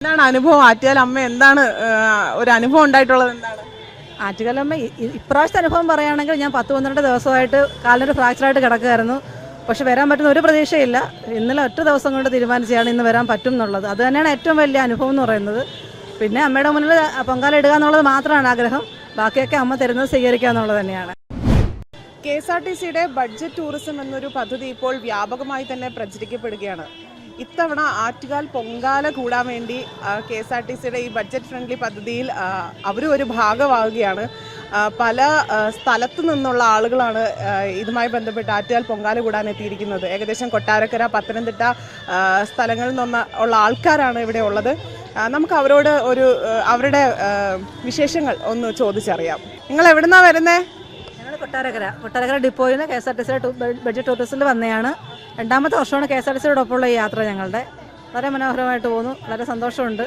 എന്താണ് അനുഭവം? ആറ്റുകാൽ അമ്മ എന്താണ് ഒരു അനുഭവം ഉണ്ടായിട്ടുള്ളത്? എന്താണ് ആറ്റുകാലമ്മ ഇപ്രാവശ്യത്തെ അനുഭവം പറയുകയാണെങ്കിൽ ഞാൻ 10-12 ദിവസമായിട്ട് കാലിനൊരു ഫ്രാക്ചറായിട്ട് കിടക്കുകയായിരുന്നു. പക്ഷെ വരാൻ പറ്റുന്ന ഒരു പ്രതീക്ഷയില്ല. ഇന്നലെ ഒറ്റ ദിവസം കൊണ്ട് തീരുമാനിച്ചാണ് ഇന്ന് വരാൻ പറ്റും എന്നുള്ളത്. അത് തന്നെയാണ് ഏറ്റവും വലിയ അനുഭവം എന്ന് പറയുന്നത്. പിന്നെ അമ്മയുടെ മുന്നിൽ പൊങ്കാല ഇടുക എന്നുള്ളത് മാത്രമാണ് ആഗ്രഹം. ബാക്കിയൊക്കെ അമ്മ തരുന്നത് സ്വീകരിക്കുക എന്നുള്ളത് തന്നെയാണ്. KSRTCയുടെ ബഡ്ജറ്റ് ടൂറിസം എന്നൊരു പദ്ധതി ഇപ്പോൾ വ്യാപകമായി തന്നെ പ്രചരിക്കപ്പെടുകയാണ്. ഇത്തവണ ആറ്റുകാൽ പൊങ്കാല കൂടാൻ വേണ്ടി KSRTCയുടെ ഈ ബഡ്ജറ്റ് ഫ്രണ്ട്ലി പദ്ധതിയിൽ അവരും ഒരു ഭാഗമാവുകയാണ്. പല സ്ഥലത്തു നിന്നുള്ള ആളുകളാണ് ഇതുമായി ബന്ധപ്പെട്ട് ആറ്റുകാൽ പൊങ്കാല കൂടാൻ എത്തിയിരിക്കുന്നത്. ഏകദേശം കൊട്ടാരക്കര, പത്തനംതിട്ട സ്ഥലങ്ങളിൽ നിന്നുള്ള ആൾക്കാരാണ് ഇവിടെ ഉള്ളത്. നമുക്ക് അവരോട് അവരുടെ വിശേഷങ്ങൾ ഒന്ന് ചോദിച്ചറിയാം. നിങ്ങൾ എവിടുന്നാണ് വരുന്നത്? ഞങ്ങൾ കൊട്ടാരക്കര ഡിപ്പോയിൽ നിന്ന് KSRTCയുടെ ബഡ്ജറ്റ് ടൂറിസത്തിൽ വന്നതാണ്. രണ്ടാമത്തെ വർഷമാണ് KSRTCയുടെ ഒപ്പമുള്ള ഈ യാത്ര. ഞങ്ങളുടെ വളരെ മനോഹരമായിട്ട് പോകുന്നു. വളരെ സന്തോഷമുണ്ട്.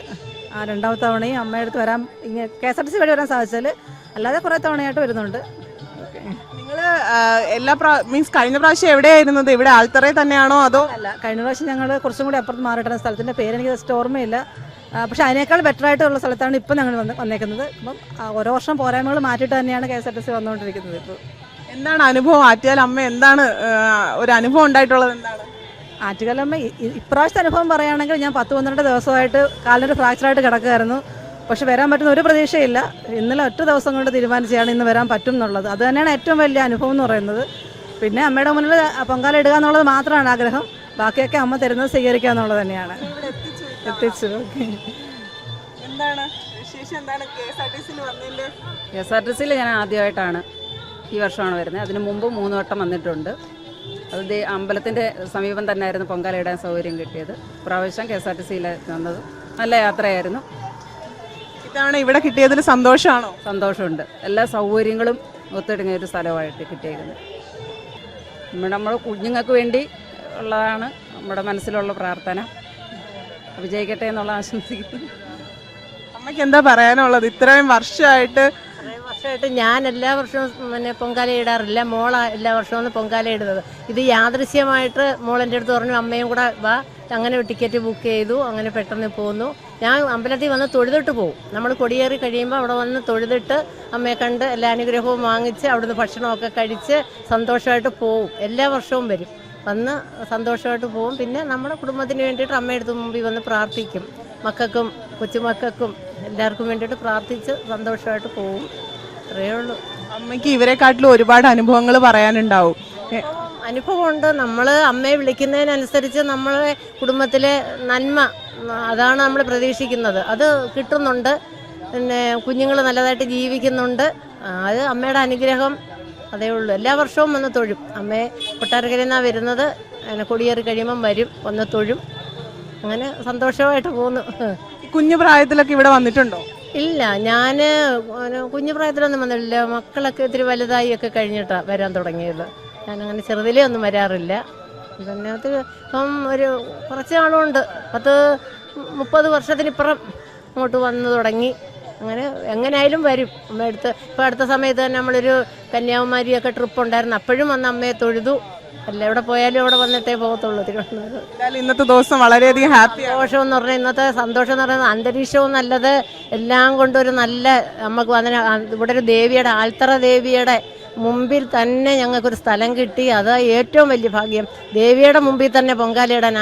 രണ്ടാമത്തെ തവണയും അമ്മയടുത്ത് വരാൻ KSRTC വഴി വരാൻ സാധിച്ചാൽ, അല്ലാതെ കുറേ തവണയായിട്ട് വരുന്നുണ്ട്. നിങ്ങൾ കഴിഞ്ഞ പ്രാവശ്യം എവിടെയായിരുന്നത്? ഇവിടെ ആൽത്തറയിൽ തന്നെയാണോ അതോ? അല്ല, കഴിഞ്ഞ പ്രാവശ്യം ഞങ്ങൾ കുറച്ചും കൂടി അപ്പുറത്ത് മാറിയിട്ടാണ്. സ്ഥലത്തിൻ്റെ പേര് എനിക്ക് ജസ്റ്റ് ഓർമ്മയില്ല. പക്ഷേ അതിനേക്കാൾ ബെറ്റർ ആയിട്ടുള്ള സ്ഥലത്താണ് ഇപ്പം ഞങ്ങൾ വന്നേക്കുന്നത്. അപ്പം ഓരോ വർഷം പോരായ്മകൾ മാറ്റിയിട്ട് തന്നെയാണ് KSRTC വന്നുകൊണ്ടിരിക്കുന്നത്. ഇപ്പോൾ എന്താണ് അനുഭവം? ആറ്റുകാൽ അമ്മ എന്താണ് ഒരു അനുഭവം ഉണ്ടായിട്ടുള്ളത്? എന്താണ് ആറ്റുകാലമ്മ ഇപ്രാവശ്യത്തെ അനുഭവം പറയുകയാണെങ്കിൽ ഞാൻ 10-12 ദിവസമായിട്ട് കാലിനൊരു ഫ്രാക്ചറായിട്ട് കിടക്കുകയായിരുന്നു. പക്ഷെ വരാൻ പറ്റുന്ന ഒരു പ്രതീക്ഷയില്ല. ഇന്നലെ ഒറ്റ ദിവസം കൊണ്ട് തീരുമാനിച്ചാണ് ഇന്ന് വരാൻ പറ്റും എന്നുള്ളത്. അത് തന്നെയാണ് ഏറ്റവും വലിയ അനുഭവം എന്ന് പറയുന്നത്. പിന്നെ അമ്മയുടെ മുന്നിൽ പൊങ്കാല ഇടുക എന്നുള്ളത് മാത്രമാണ് ആഗ്രഹം. ബാക്കിയൊക്കെ അമ്മ തരുന്നത് സ്വീകരിക്കുക എന്നുള്ളത് തന്നെയാണ്. എത്തിച്ചു. എന്താണ് വിശേഷം? എന്താണ് KSRTCയിൽ ഞാൻ ആദ്യമായിട്ടാണ് ഈ വർഷമാണ് വരുന്നത്. അതിന് മുമ്പ് 3 വട്ടം വന്നിട്ടുണ്ട്. അത് അമ്പലത്തിൻ്റെ സമീപം തന്നെയായിരുന്നു പൊങ്കാല ഇടാൻ സൗകര്യം കിട്ടിയത്. പ്രാവശ്യം KSRTCയിൽ വന്നത് നല്ല യാത്രയായിരുന്നു. ഇത്തവണ ഇവിടെ കിട്ടിയതിൽ സന്തോഷമാണോ? സന്തോഷമുണ്ട്. എല്ലാ സൗകര്യങ്ങളും ഒത്തിണങ്ങിയ ഒരു സ്ഥലമായിട്ട് കിട്ടിയിരിക്കുന്നത്. നമ്മുടെ കുഞ്ഞുങ്ങൾക്ക് വേണ്ടി ഉള്ളതാണ് നമ്മുടെ മനസ്സിലുള്ള പ്രാർത്ഥന. വിജയിക്കട്ടെ എന്നുള്ള ആശംസിക്കുന്നു. അമ്മയ്ക്ക് എന്താ പറയാനുള്ളത്? ഇത്രയും വർഷമായിട്ട് ഞാൻ എല്ലാ വർഷവും പൊങ്കാല ഇടാറില്ല. മോള എല്ലാ വർഷവും പൊങ്കാല ഇടുന്നത്. ഇത് യാദൃശ്യമായിട്ട് മോളെൻ്റെ അടുത്ത് പറഞ്ഞു, അമ്മയും കൂടെ വാ. അങ്ങനെ ടിക്കറ്റ് ബുക്ക് ചെയ്തു. അങ്ങനെ പെട്ടെന്ന് പോന്നു. ഞാൻ അമ്പലത്തിൽ വന്ന് തൊഴുതിട്ട് പോകും. നമ്മൾ കൊടിയേറി കഴിയുമ്പോൾ അവിടെ വന്ന് തൊഴുതിട്ട് അമ്മയെ കണ്ട് എല്ലാ അനുഗ്രഹവും വാങ്ങിച്ച് അവിടുന്ന് ഭക്ഷണമൊക്കെ കഴിച്ച് സന്തോഷമായിട്ട് പോവും. എല്ലാ വർഷവും വരും, വന്ന് സന്തോഷമായിട്ട് പോവും. പിന്നെ നമ്മുടെ കുടുംബത്തിന് വേണ്ടിയിട്ട് അമ്മയെടുത്ത് മുമ്പിൽ വന്ന് പ്രാർത്ഥിക്കും. മക്കൾക്കും കൊച്ചുമക്കൾക്കും എല്ലാവർക്കും വേണ്ടിയിട്ട് പ്രാർത്ഥിച്ച് സന്തോഷമായിട്ട് പോവും. അത്രയേ ഉള്ളൂ. അമ്മയ്ക്ക് ഇവരെക്കാട്ടിലും ഒരുപാട് അനുഭവങ്ങൾ പറയാനുണ്ടാവും. അനുഭവമുണ്ട്. നമ്മൾ അമ്മയെ വിളിക്കുന്നതിനനുസരിച്ച് നമ്മളെ കുടുംബത്തിലെ നന്മ, അതാണ് നമ്മൾ പ്രതീക്ഷിക്കുന്നത്. അത് കിട്ടുന്നുണ്ട്. പിന്നെ കുഞ്ഞുങ്ങൾ നല്ലതായിട്ട് ജീവിക്കുന്നുണ്ട്. അത് അമ്മയുടെ അനുഗ്രഹം, അതേ ഉള്ളൂ. എല്ലാ വർഷവും വന്ന് തൊഴും. അമ്മയെ കൊട്ടാരക്കരയിൽ നിന്നാണ് വരുന്നത്. അങ്ങനെ കൊടിയേറി കഴിയുമ്പം വരും, വന്ന് തൊഴും. അങ്ങനെ സന്തോഷമായിട്ട് പോകുന്നു. കുഞ്ഞു പ്രായത്തിലൊക്കെ ഇവിടെ വന്നിട്ടുണ്ടോ? ഇല്ല, ഞാൻ കുഞ്ഞു പ്രായത്തിലൊന്നും വന്നിട്ടില്ല. മക്കളൊക്കെ ഇത്തിരി വലുതായി ഒക്കെ കഴിഞ്ഞിട്ടാണ് വരാൻ തുടങ്ങിയത്. ഞാനങ്ങനെ ചെറുതിലേ ഒന്നും വരാറില്ല. പിന്നെ ഇപ്പം ഒരു കുറച്ച് നാളുകൊണ്ട് 10-30 വർഷത്തിനിപ്പുറം അങ്ങോട്ട് വന്നു തുടങ്ങി. അങ്ങനെ എങ്ങനെയായാലും വരും അമ്മയടുത്ത്. ഇപ്പോൾ അടുത്ത സമയത്ത് തന്നെ നമ്മളൊരു കന്യാകുമാരിയൊക്കെ ട്രിപ്പ് ഉണ്ടായിരുന്നു. അപ്പോഴും വന്ന് അമ്മയെ തൊഴുതു. അല്ല, എവിടെ പോയാലും അവിടെ വന്നിട്ടേ പോകത്തുള്ളൂ. തിരുവനന്തപുരം ഇന്നത്തെ ദിവസം വളരെയധികം ഹാപ്പി. സന്തോഷം എന്ന് പറഞ്ഞാൽ ഇന്നത്തെ സന്തോഷം എന്ന് പറയുന്നത് അന്തരീക്ഷവും നല്ലത്, എല്ലാം കൊണ്ടൊരു നല്ല നമുക്ക് അതിന് ഇവിടെ ഒരു ദേവിയുടെ, ആൽത്തറ ദേവിയുടെ മുമ്പിൽ തന്നെ ഞങ്ങൾക്കൊരു സ്ഥലം കിട്ടി. അത് ഏറ്റവും വലിയ ഭാഗ്യം. ദേവിയുടെ മുമ്പിൽ തന്നെ പൊങ്കാലയിടാൻ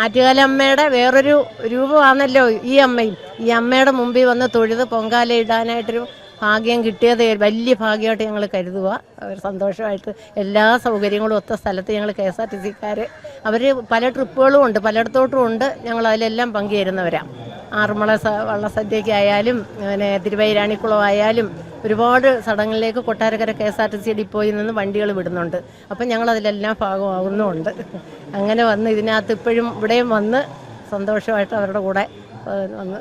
ആറ്റുകാലമ്മയുടെ വേറൊരു രൂപമാണല്ലോ ഈ അമ്മയും. ഈ അമ്മയുടെ മുമ്പിൽ വന്ന് തൊഴുത് പൊങ്കാല ഇടാനായിട്ടൊരു ഭാഗ്യം കിട്ടിയത് വലിയ ഭാഗ്യമായിട്ട് ഞങ്ങൾ കരുതുക. അവർ സന്തോഷമായിട്ട് എല്ലാ സൗകര്യങ്ങളും ഒത്ത സ്ഥലത്ത് ഞങ്ങൾ KSRTCക്കാർ അവർ പല ട്രിപ്പുകളും ഉണ്ട്, പലയിടത്തോട്ടും ഉണ്ട്. ഞങ്ങൾ അതിലെല്ലാം പങ്കുചേരുന്നവരാണ്. ആറന്മുള വള്ളസദ്യക്കായാലും പിന്നെ തിരുവൈരാണിക്കുളം ആയാലും ഒരുപാട് സ്ഥലങ്ങളിലേക്ക് കൊട്ടാരക്കര KSRTC ഡിപ്പോയിൽ നിന്ന് വണ്ടികൾ വിടുന്നുണ്ട്. അപ്പം ഞങ്ങളതിലെല്ലാം ഭാഗമാകുന്നുമുണ്ട്. അങ്ങനെ വന്ന് ഇതിനകത്ത് ഇപ്പോഴും ഇവിടെയും വന്ന് സന്തോഷമായിട്ട് അവരുടെ കൂടെ വന്ന്